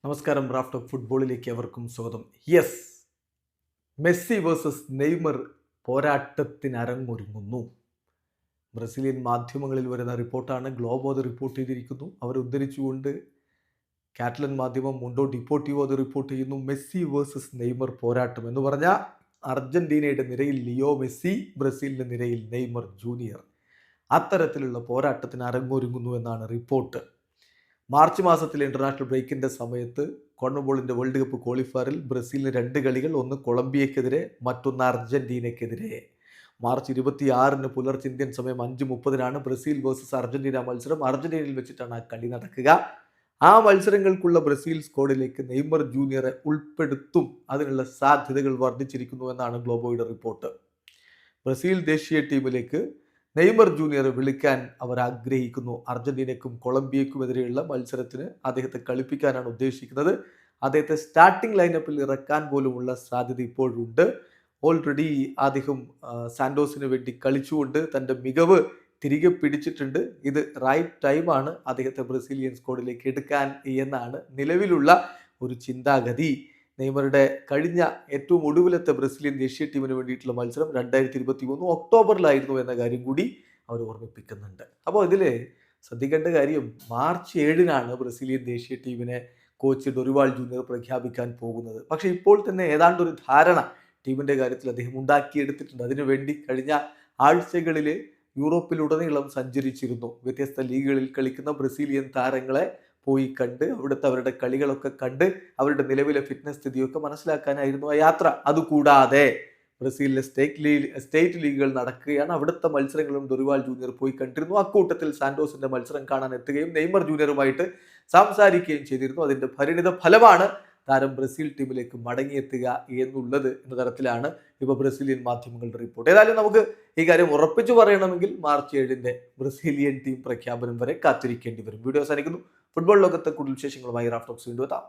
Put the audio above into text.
നമസ്കാരം. Raft of ഫുട്ബോളിലേക്ക് അവർക്കും സ്വാഗതം. യെസ്, മെസ്സി വേഴ്സസ് നെയ്മർ പോരാട്ടത്തിന് അരങ്ങൊരുങ്ങുന്നു. ബ്രസീലിയൻ മാധ്യമങ്ങളിൽ വരുന്ന റിപ്പോർട്ടാണ്. ഗ്ലോബോ അത് റിപ്പോർട്ട് ചെയ്തിരിക്കുന്നു. അവർ ഉദ്ധരിച്ചുകൊണ്ട് കാറ്റലൻ മാധ്യമം മുണ്ടോ ഡിപ്പോർട്ടിവോ അത് റിപ്പോർട്ട് ചെയ്യുന്നു. മെസ്സി വേഴ്സസ് നെയ്മർ പോരാട്ടം എന്ന് പറഞ്ഞാൽ അർജന്റീനയുടെ നിരയിൽ ലിയോ മെസ്സി, ബ്രസീലിന്റെ നിരയിൽ നെയ്മർ ജൂനിയർ. അത്തരത്തിലുള്ള പോരാട്ടത്തിന് അരങ്ങൊരുങ്ങുന്നു എന്നാണ് റിപ്പോർട്ട്. മാർച്ച് മാസത്തിലെ ഇന്റർനാഷണൽ ബ്രേക്കിന്റെ സമയത്ത് കോൺമബോളിന്റെ വേൾഡ് കപ്പ് ക്വാളിഫയറിൽ ബ്രസീലിന് 2 കളികൾ, ഒന്ന് കൊളംബിയക്കെതിരെ, മറ്റൊന്ന് അർജന്റീനയ്ക്കെതിരെ. മാർച്ച് 26 പുലർച്ചെ ഇന്ത്യൻ സമയം 5:30 ബ്രസീൽ വേഴ്സസ് അർജന്റീന മത്സരം. അർജന്റീനയിൽ വെച്ചിട്ടാണ് ആ കളി നടക്കുക. ആ മത്സരങ്ങൾക്കുള്ള ബ്രസീൽ സ്ക്വാഡിലേക്ക് നെയ്മർ ജൂനിയറെ ഉൾപ്പെടുത്തും. അതിനുള്ള സാധ്യതകൾ വർദ്ധിച്ചിരിക്കുന്നു എന്നാണ് ഗ്ലോബോയുടെ റിപ്പോർട്ട്. ബ്രസീൽ ദേശീയ ടീമിലേക്ക് നെയ്മർ ജൂനിയർ വിളിക്കാൻ അവർ ആഗ്രഹിക്കുന്നു. അർജന്റീനയ്ക്കും കൊളംബിയയ്ക്കുമെതിരെയുള്ള മത്സരത്തിന് അദ്ദേഹത്തെ കളിപ്പിക്കാനാണ് ഉദ്ദേശിക്കുന്നത്. അദ്ദേഹത്തെ സ്റ്റാർട്ടിംഗ് ലൈനപ്പിൽ ഇറക്കാൻ പോലുമുള്ള സാധ്യത ഇപ്പോഴുണ്ട്. ഓൾറെഡി അദ്ദേഹം സാന്റോസിന് വേണ്ടി കളിച്ചുകൊണ്ട് തൻ്റെ മികവ് തിരികെ പിടിച്ചിട്ടുണ്ട്. ഇത് റൈറ്റ് ടൈമാണ് അദ്ദേഹത്തെ ബ്രസീലിയൻ സ്ക്വാഡിലേക്ക് എടുക്കാൻ എന്നാണ് നിലവിലുള്ള ഒരു ചിന്താഗതി. നെയ്മറുടെ കഴിഞ്ഞ ഏറ്റവും ഒടുവിലത്തെ ബ്രസീലിയൻ ദേശീയ ടീമിന് വേണ്ടിയിട്ടുള്ള മത്സരം 2023 ഒക്ടോബറിലായിരുന്നു എന്ന കാര്യം കൂടി അവർ ഓർമ്മിപ്പിക്കുന്നുണ്ട്. അപ്പോൾ ഇതിൽ ശ്രദ്ധിക്കേണ്ട കാര്യം, മാർച്ച് 7 ബ്രസീലിയൻ ദേശീയ ടീമിനെ കോച്ച് ഡൊറിവാൾ ജൂനിയർ പ്രഖ്യാപിക്കാൻ പോകുന്നത്. പക്ഷേ ഇപ്പോൾ തന്നെ ഏതാണ്ടൊരു ധാരണ ടീമിൻ്റെ കാര്യത്തിൽ അദ്ദേഹം ഉണ്ടാക്കിയെടുത്തിട്ടുണ്ട്. അതിനുവേണ്ടി കഴിഞ്ഞ ആഴ്ചകളിൽ യൂറോപ്പിലുടനീളം സഞ്ചരിച്ചിരുന്നു. വ്യത്യസ്ത ലീഗുകളിൽ കളിക്കുന്ന ബ്രസീലിയൻ താരങ്ങളെ പോയി കണ്ട് അവിടുത്തെ അവരുടെ കളികളൊക്കെ കണ്ട് അവരുടെ നിലവിലെ ഫിറ്റ്നസ് സ്ഥിതിയൊക്കെ മനസ്സിലാക്കാനായിരുന്നു ആ യാത്ര. അതുകൂടാതെ ബ്രസീലിലെ സ്റ്റേറ്റ് ലീഗുകൾ നടക്കുകയാണ്. അവിടുത്തെ മത്സരങ്ങളും ഡൊറിവാൾ ജൂനിയർ പോയി കണ്ടിരുന്നു. അക്കൂട്ടത്തിൽ സാന്റോസിന്റെ മത്സരം കാണാൻ എത്തുകയും നെയ്മർ ജൂനിയറുമായിട്ട് സംസാരിക്കുകയും ചെയ്തിരുന്നു. അതിന്റെ പരിണിത ഫലമാണ് താരം ബ്രസീൽ ടീമിലേക്ക് മടങ്ങിയെത്തുക എന്നുള്ളത് എന്ന തരത്തിലാണ് ഇപ്പോൾ ബ്രസീലിയൻ മാധ്യമങ്ങളുടെ റിപ്പോർട്ട്. ഏതായാലും നമുക്ക് ഈ കാര്യം ഉറപ്പിച്ചു പറയണമെങ്കിൽ മാർച്ച് 7 ബ്രസീലിയൻ ടീം പ്രഖ്യാപനം വരെ കാത്തിരിക്കേണ്ടി വരും. വീഡിയോ അവസാനിക്കുന്നു. ഫുട്ബോൾ ലോകത്തെ കൂടുതൽ വിശേഷങ്ങളുമായി റാഫ്റ്റ് ടോക്സ് വീണ്ടും എത്താം.